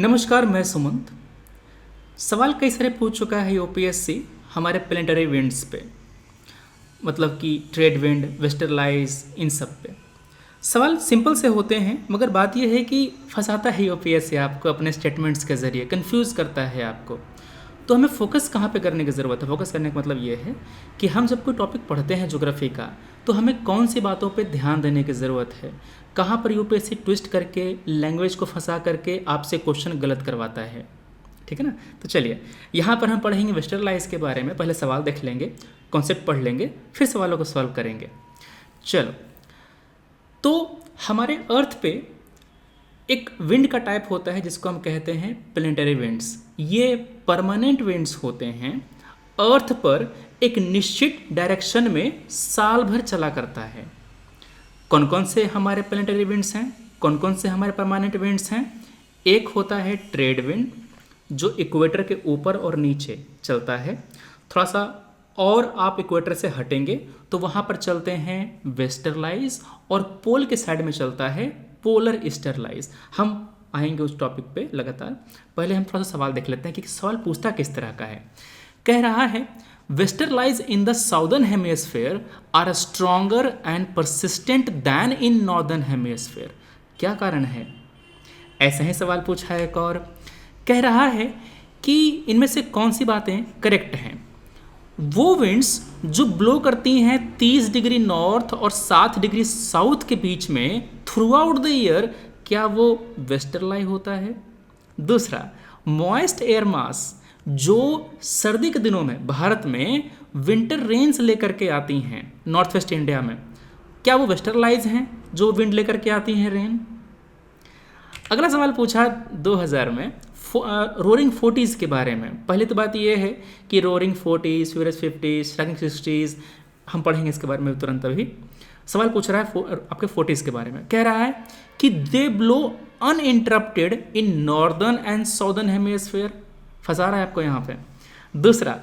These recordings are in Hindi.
नमस्कार, मैं सुमंत। सवाल कई सारे पूछ चुका है यूपीएससी हमारे प्लेनेटरी विंड्स पे, मतलब कि ट्रेड विंड, वेस्टरलाइज, इन सब पे। सवाल सिंपल से होते हैं, मगर बात यह है कि फंसाता है यूपीएससी आपको अपने स्टेटमेंट्स के ज़रिए, कंफ्यूज करता है आपको। तो हमें फोकस कहाँ पे करने की ज़रूरत है? फोकस करने का मतलब ये है कि हम जब कोई टॉपिक पढ़ते हैं ज्योग्राफी का, तो हमें कौन सी बातों पे ध्यान देने की ज़रूरत है, कहाँ पर यूपीएससी ट्विस्ट करके, लैंग्वेज को फंसा करके आपसे क्वेश्चन गलत करवाता है। ठीक है ना? तो चलिए, यहाँ पर हम पढ़ेंगे वेस्टरलाइज के बारे में। पहले सवाल देख लेंगे, कॉन्सेप्ट पढ़ लेंगे, फिर सवालों को सॉल्व करेंगे। चलो, तो हमारे अर्थ पे एक विंड का टाइप होता है जिसको हम कहते हैं प्लेनेटरी विंड्स। ये परमानेंट विंड्स होते हैं, अर्थ पर एक निश्चित डायरेक्शन में साल भर चला करता है। कौन कौन से हमारे प्लेनेटरी विंड्स हैं, कौन कौन से हमारे परमानेंट विंड्स हैं? एक होता है ट्रेड विंड, जो इक्वेटर के ऊपर और नीचे चलता है। थोड़ा सा और आप इक्वेटर से हटेंगे तो वहाँ पर चलते हैं वेस्टरलाइज, और पोल के साइड में चलता है पोलर ईस्टरलाइज। हम आएंगे उस टॉपिक पे लगातार। पहले हम थोड़ा सा सवाल देख लेते हैं कि सवाल पूछता किस तरह का है। कह रहा है, westerlies in the southern hemisphere are stronger and persistent than in northern hemisphere. क्या कारण है? ऐसा ही सवाल पूछा है एक और। कह रहा है कि इनमें से कौन सी बातें करेक्ट हैं? वो विंड्स जो ब्लो करती हैं 30 डिग्री नॉर्थ और 7 डिग्री साउथ के बीच में थ्रू आउट द ईयर, क्या वो वेस्टरलाई होता है? दूसरा, मॉइस्ट एयर मास जो सर्दी के दिनों में भारत में विंटर रेन्स लेकर के आती हैं नॉर्थ वेस्ट इंडिया में, क्या वो वेस्टरलाइज हैं जो विंड लेकर के आती हैं रेन? अगला सवाल पूछा 2000 में रोरिंग 40s के बारे में। पहले तो बात यह है कि roaring 40s, furious 50s, striking 60s, हम पढ़ेंगे इसके बारे में तुरंत। अभी सवाल पूछ रहा है आपके 40s के बारे में। कह रहा है कि they blow uninterrupted in northern and southern hemisphere. फंसा रहा है आपको यहाँ पे। दूसरा,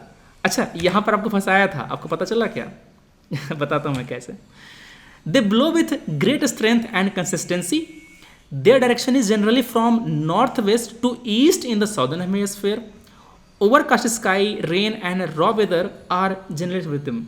अच्छा यहाँ पर आपको फंसाया था, आपको पता चला क्या? बताता हूँ मैं कैसे। They blow with great strength and consistency. Their direction is generally from northwest to east in the southern hemisphere. Overcast sky, rain and raw weather are generally with them.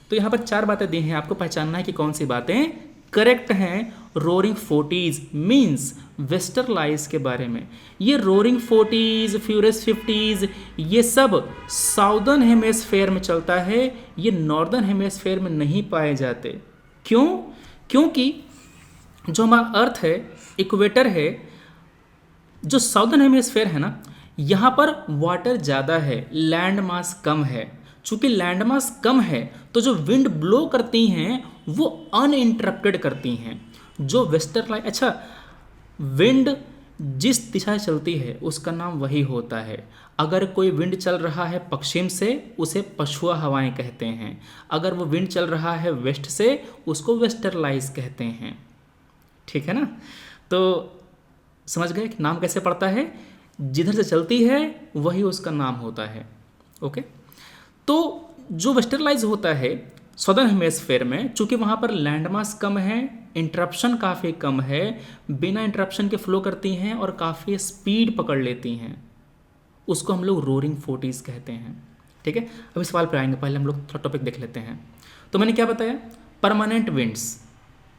तो यहाँ पर 4 बातें दी हैं, आपको पहचानना है कि कौन सी बातें करेक्ट हैं। रोरिंग 40s मीन्स वेस्टरलाइज के बारे में। ये रोरिंग 40s, फ्यूरियस 50s, ये सब साउदर्न हेमिस्फेयर में चलता है, ये नॉर्दर्न हेमिस्फेयर में नहीं पाए जाते। क्यों? क्योंकि जो हमारा अर्थ है, इक्वेटर है, जो साउदर्न हेमिस्फेयर है ना, यहाँ पर वाटर ज़्यादा है, लैंड मास कम है। चूँकि लैंड मास कम है तो जो विंड ब्लो करती हैं वो अनइंटरप्टेड करती हैं। जो वेस्टरलाइज, अच्छा, विंड जिस दिशा से चलती है उसका नाम वही होता है। अगर कोई विंड चल रहा है पश्चिम से, उसे पछुआ हवाएं कहते हैं। अगर वो विंड चल रहा है वेस्ट से, उसको वेस्टरलाइज कहते हैं। ठीक है ना? तो समझ गए कि नाम कैसे पड़ता है? जिधर से चलती है वही उसका नाम होता है। ओके, तो जो वेस्टरलाइज होता है साउदर्न हेमिस्फेयर में, चूंकि वहाँ पर लैंड मास कम है, इंटरप्शन काफ़ी कम है, बिना इंटरप्शन के फ्लो करती हैं और काफ़ी स्पीड पकड़ लेती हैं, उसको हम लोग रोरिंग 40s कहते हैं। ठीक है, अभी सवाल पर आएंगे, पहले हम लोग थोड़ा टॉपिक देख लेते हैं। तो मैंने क्या बताया? परमानेंट विंड्स,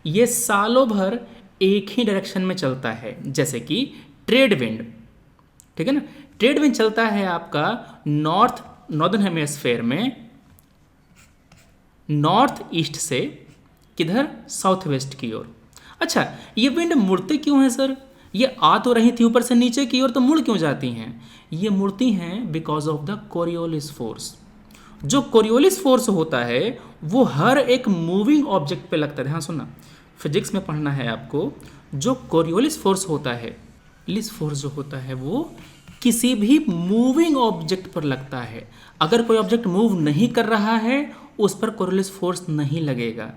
ये सालों भर एक ही डायरेक्शन में चलता है, जैसे कि ट्रेड विंड। ठीक है ना? ट्रेड विंड चलता है आपका नॉर्दर्न हेमिस्फेयर में, नॉर्थ ईस्ट से किधर? साउथ वेस्ट की ओर। अच्छा, ये विंड मुड़ती क्यों है सर? ये आ तो रही थी ऊपर से नीचे की ओर, तो मुड़ क्यों जाती हैं? ये मुड़ती हैं because of the Coriolis force. जो कोरियोलिस फोर्स होता है वो हर एक मूविंग ऑब्जेक्ट पे लगता है। ध्यान सुनना, फिजिक्स में पढ़ना है आपको। जो कोरियोलिस फोर्स होता है, लिस फोर्स जो होता है, वो किसी भी मूविंग ऑब्जेक्ट पर लगता है। अगर कोई ऑब्जेक्ट मूव नहीं कर रहा है, उस पर कोरियोलिस फोर्स नहीं लगेगा।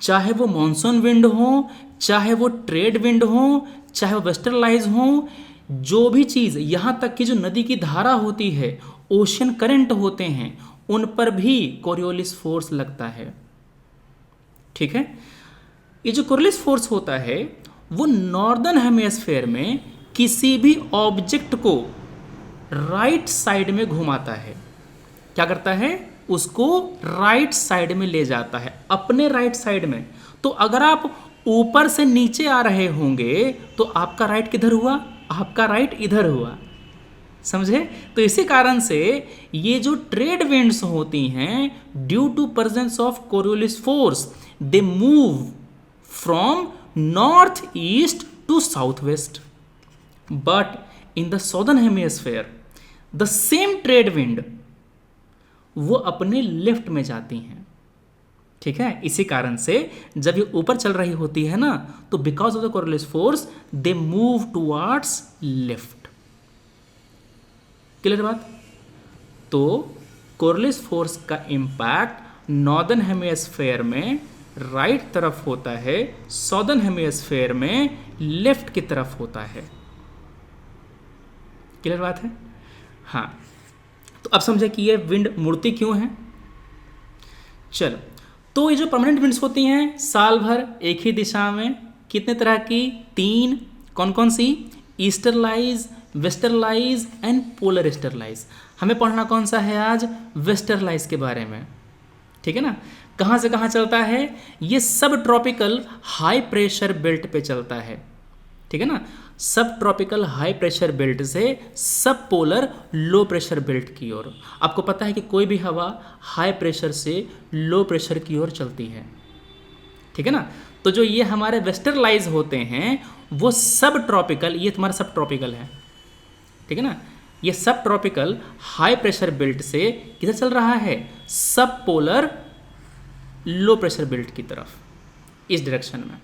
चाहे वो मॉनसून विंड हो, चाहे वो ट्रेड विंड हो, चाहे वो वेस्टरलाइज हो, जो भी चीज़, यहाँ तक कि जो नदी की धारा होती है, ओशन करंट होते हैं, उन पर भी कोरियोलिस फोर्स लगता है। ठीक है? ये जो कोरियोलिस फोर्स होता है वो नॉर्दर्न हेमिस्फेयर में किसी भी ऑब्जेक्ट को राइट साइड में घुमाता है। क्या करता है? उसको राइट साइड में ले जाता है, अपने राइट साइड में। तो अगर आप ऊपर से नीचे आ रहे होंगे तो आपका राइट किधर हुआ? आपका राइट इधर हुआ। समझे? तो इसी कारण से ये जो ट्रेड विंड्स होती हैं, due to presence of Coriolis force, they move from north east to south west. But in the southern hemisphere the same trade wind वो अपने लेफ्ट में जाती हैं। ठीक है? इसी कारण से जब ये ऊपर चल रही होती है ना, तो because of the Coriolis force they move towards left. Clear बात? तो कोरियोलिस फोर्स का इम्पैक्ट नॉर्दर्न हेमिस्फेयर में राइट तरफ होता है, सॉदर्न हेमिस्फेयर में लेफ्ट की तरफ होता है। क्लियर बात है? हाँ, तो अब समझे कि ये विंड मुड़ती क्यों है। चलो, तो ये जो परमानेंट विंड्स होती हैं साल भर एक ही दिशा में, कितने तरह की? 3। कौन कौन सी? ईस्टरलाइज, वेस्टरलाइज एंड पोलर ईस्टरलाइज। हमें पढ़ना कौन सा है आज? वेस्टरलाइज के बारे में। ठीक है ना? कहाँ से कहाँ चलता है? ये सब ट्रॉपिकल हाई प्रेशर बेल्ट पे चलता है। ठीक है ना? सब ट्रॉपिकल हाई प्रेशर बेल्ट से सब पोलर लो प्रेशर बेल्ट की ओर। आपको पता है कि कोई भी हवा हाई प्रेशर से लो प्रेशर की ओर चलती है। ठीक है ना? तो जो ये हमारे वेस्टरलाइज होते हैं वो सब ट्रॉपिकल, ये तुम्हारा सब ट्रॉपिकल है। ठीक है ना? ये सब ट्रॉपिकल हाई प्रेशर बेल्ट से किधर चल रहा है? सब पोलर लो प्रेशर बेल्ट की तरफ, इस डायरेक्शन में।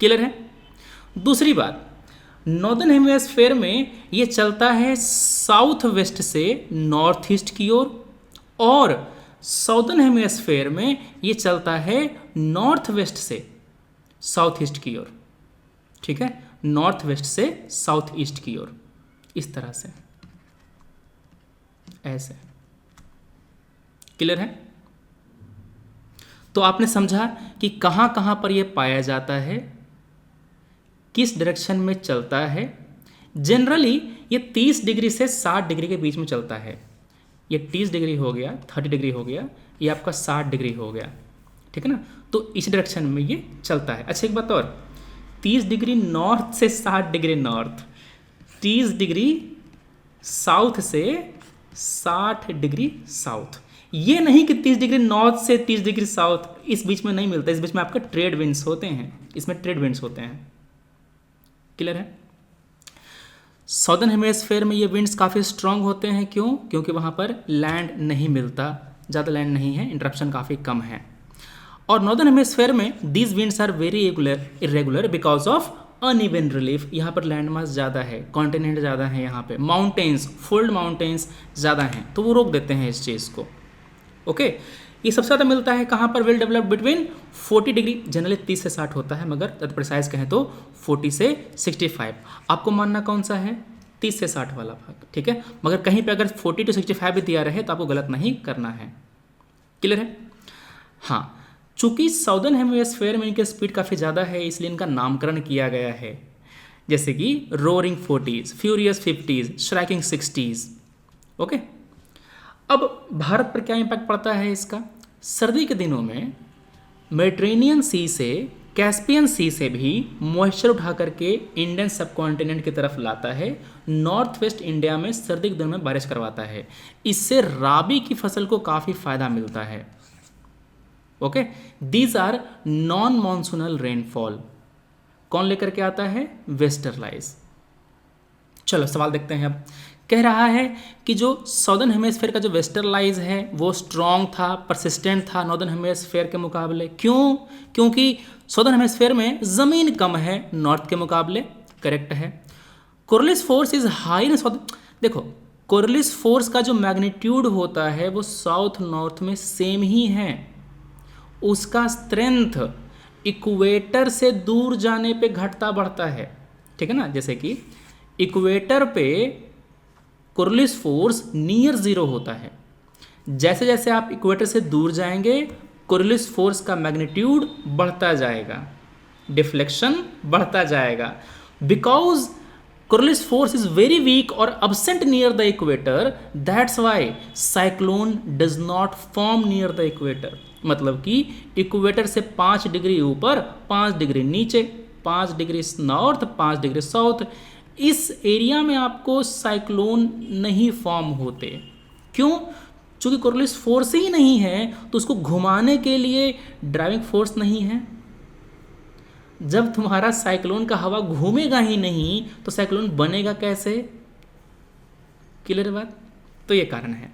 क्लियर है? दूसरी बात, नॉर्दर्न हेमिस्फेयर में ये चलता है साउथ वेस्ट से नॉर्थ ईस्ट की ओर, और साउदर्न हेमिस्फेयर में ये चलता है नॉर्थ वेस्ट से साउथ ईस्ट की ओर। ठीक है? नॉर्थ वेस्ट से साउथ ईस्ट की ओर, इस तरह से, ऐसे। क्लियर है? तो आपने समझा कि कहाँ कहाँ पर यह पाया जाता है, किस डायरेक्शन में चलता है। जनरली ये 30 डिग्री से 60 डिग्री के बीच में चलता है। ये 30 डिग्री हो गया, 30 डिग्री हो गया, ये आपका 60 डिग्री हो गया। ठीक है ना? तो इस डायरेक्शन में ये चलता है। अच्छा, एक बात और, 30 डिग्री नॉर्थ से 60 डिग्री नॉर्थ, 30 डिग्री साउथ से 60 डिग्री साउथ। ये नहीं कि 30 डिग्री नॉर्थ से 30 डिग्री साउथ, इस बीच में नहीं मिलता। इस बीच में आपके ट्रेड विंड्स होते हैं, इसमें ट्रेड विंड्स होते हैं। क्लियर है? सॉदर्न हेमिस्फेयर में ये विंड्स काफ़ी स्ट्रांग होते हैं। क्यों? क्योंकि वहाँ पर लैंड नहीं मिलता, ज़्यादा लैंड नहीं है, इंटरप्शन काफ़ी कम है। और नॉर्दर्न हेमिस्फेयर में these winds are very irregular because of uneven relief. यहाँ पर लैंड मास ज़्यादा है, कॉन्टिनेंट ज़्यादा है, यहाँ पे माउंटेन्स, फोल्ड माउंटेन्स ज़्यादा हैं, तो वो रोक देते हैं इस चीज़ को। ओके, ये सबसे ज़्यादा मिलता है कहाँ पर? Well developed between 40 degree, generally 30 से 60 होता है, मगर ज़्यादा प्रिसाइज कहें तो 40 से 65। आपको मानना कौन सा है? 30 से 60 वाला भाग। ठीक है? मगर कहीं पे अगर 40 to 65 भी दिया रहे तो आपको गलत नहीं करना है। क्लियर है? हाँ, चूंकि साउदर्न हेमिस्फेयर में इनकी स्पीड काफ़ी ज़्यादा है, इसलिए इनका नामकरण किया गया है, जैसे कि roaring 40s, furious 50s, striking 60s। Okay, अब भारत पर क्या इम्पैक्ट पड़ता है इसका? सर्दी के दिनों में मेडिटेरेनियन सी से, कैस्पियन सी से भी मॉइस्चर उठा करके इंडियन सब कॉन्टिनेंट की तरफ लाता है, नॉर्थ वेस्ट इंडिया में सर्दी के दिनों में बारिश करवाता है। इससे राबी की फसल को काफ़ी फायदा मिलता है। Okay, these are non monsoonal rainfall. कौन लेकर के आता है? वेस्टरलाइज। चलो सवाल देखते हैं। अब कह रहा है कि जो साउदर्न हेमिस्फेयर का जो वेस्टरलाइज है वो स्ट्रॉन्ग था, परसिस्टेंट था नॉर्दर्न हेमिस्फेयर के मुकाबले। क्यों? क्योंकि साउदर्न हेमिस्फेयर में ज़मीन कम है नॉर्थ के मुकाबले। करेक्ट है। Coriolis force is high in south. देखो, कोरियोलिस फोर्स का जो मैग्नीट्यूड होता है वो साउथ नॉर्थ में सेम ही है। उसका स्ट्रेंथ इक्वेटर से दूर जाने पे घटता बढ़ता है। ठीक है ना? जैसे कि इक्वेटर पे कोरियोलिस फोर्स नियर जीरो होता है। जैसे जैसे आप इक्वेटर से दूर जाएंगे कोरियोलिस फोर्स का मैग्नीट्यूड बढ़ता जाएगा, डिफ्लेक्शन बढ़ता जाएगा। Because Coriolis force is very weak or absent near the equator, that's why cyclone does not form near the equator. मतलब कि इक्वेटर से 5 डिग्री ऊपर 5 डिग्री नीचे 5 डिग्री नॉर्थ 5 डिग्री साउथ इस एरिया में आपको साइक्लोन नहीं फॉर्म होते। क्यों? चूंकि Coriolis फोर्स ही नहीं है तो उसको घुमाने के लिए ड्राइविंग फोर्स नहीं है। जब तुम्हारा साइक्लोन का हवा घूमेगा ही नहीं तो साइक्लोन बनेगा कैसे? क्लियर बात? तो ये कारण है।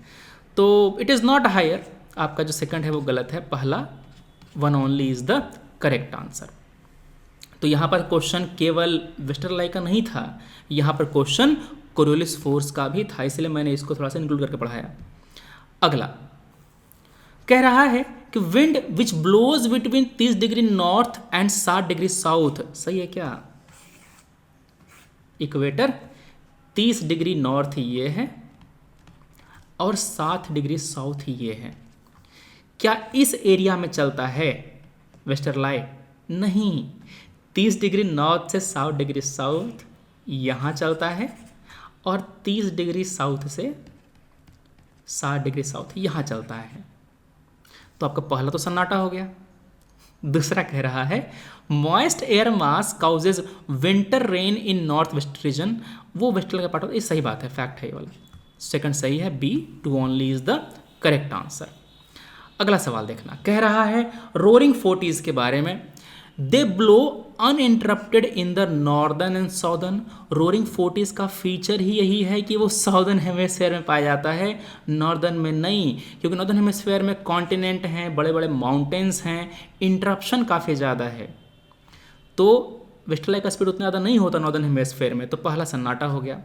तो इट इज़ नॉट हायर, आपका जो सेकंड है वो गलत है, पहला one only is the correct answer. तो यहाँ पर क्वेश्चन केवल वेस्टरलाई का नहीं था, यहाँ पर क्वेश्चन कोरियोलिस फोर्स का भी था, इसलिए मैंने इसको थोड़ा सा इंक्लूड करके पढ़ाया। अगला कह रहा है कि wind which blows between 30 degree north and 60 degree south, सही है क्या? इक्वेटर 30 डिग्री नॉर्थ ये है और 60 डिग्री साउथ ये है। क्या इस एरिया में चलता है वेस्टरलाई? नहीं, 30 डिग्री नॉर्थ से 60 डिग्री साउथ यहाँ चलता है और 30 डिग्री साउथ से 60 डिग्री साउथ यहाँ चलता है। तो आपका पहला तो सन्नाटा हो गया। दूसरा कह रहा है moist air mass causes winter rain in north west region, वो वेस्टर्न का पार्ट होता है। ये सही बात है, फैक्ट है ये वाला। सेकंड सही है, B two only is the correct answer. अगला सवाल देखना, कह रहा है रोरिंग फोर्टीज के बारे में। They blow uninterrupted in the northern and southern. Roaring forties का फीचर ही यही है कि वो साउदर्न हेमिस्फीयर में पाया जाता है, नॉर्दर्न में नहीं, क्योंकि नॉर्दर्न हेमिस्फीयर में कॉन्टिनेंट हैं, बड़े बड़े माउंटेन्स हैं, इंटरप्शन काफ़ी ज़्यादा है। तो वेस्टरलाई का स्पीड उतना ज़्यादा नहीं होता नॉर्दर्न हेमिस्फीयर में। तो पहला सन्नाटा हो गया।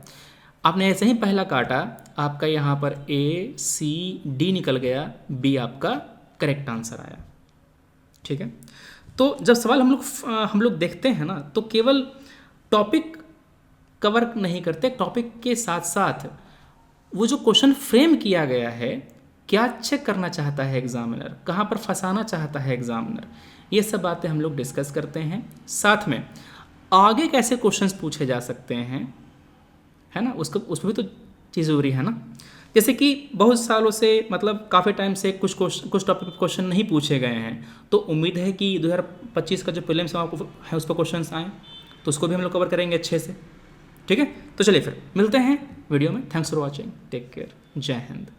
आपने ऐसे ही पहला काटा, आपका यहाँ पर ए सी डी निकल गया, बी आपका करेक्ट आंसर आया। ठीक है, तो जब सवाल हम लोग देखते हैं ना, तो केवल टॉपिक कवर नहीं करते, टॉपिक के साथ साथ वो जो क्वेश्चन फ्रेम किया गया है, क्या चेक करना चाहता है एग्जामिनर, कहाँ पर फंसाना चाहता है एग्जामिनर, ये सब बातें हम लोग डिस्कस करते हैं। साथ में आगे कैसे क्वेश्चंस पूछे जा सकते हैं, है ना, उसमें भी तो चीज़ ज़रूरी है ना। जैसे कि बहुत सालों से, मतलब काफ़ी टाइम से कुछ टॉपिक क्वेश्चन नहीं पूछे गए हैं, तो उम्मीद है कि 2025 का जो प्रीलिम्स है उस पर क्वेश्चंस आएँ, तो उसको भी हम लोग कवर करेंगे अच्छे से। ठीक है, तो चलिए फिर मिलते हैं वीडियो में। Thanks for watching, take care, जय हिंद।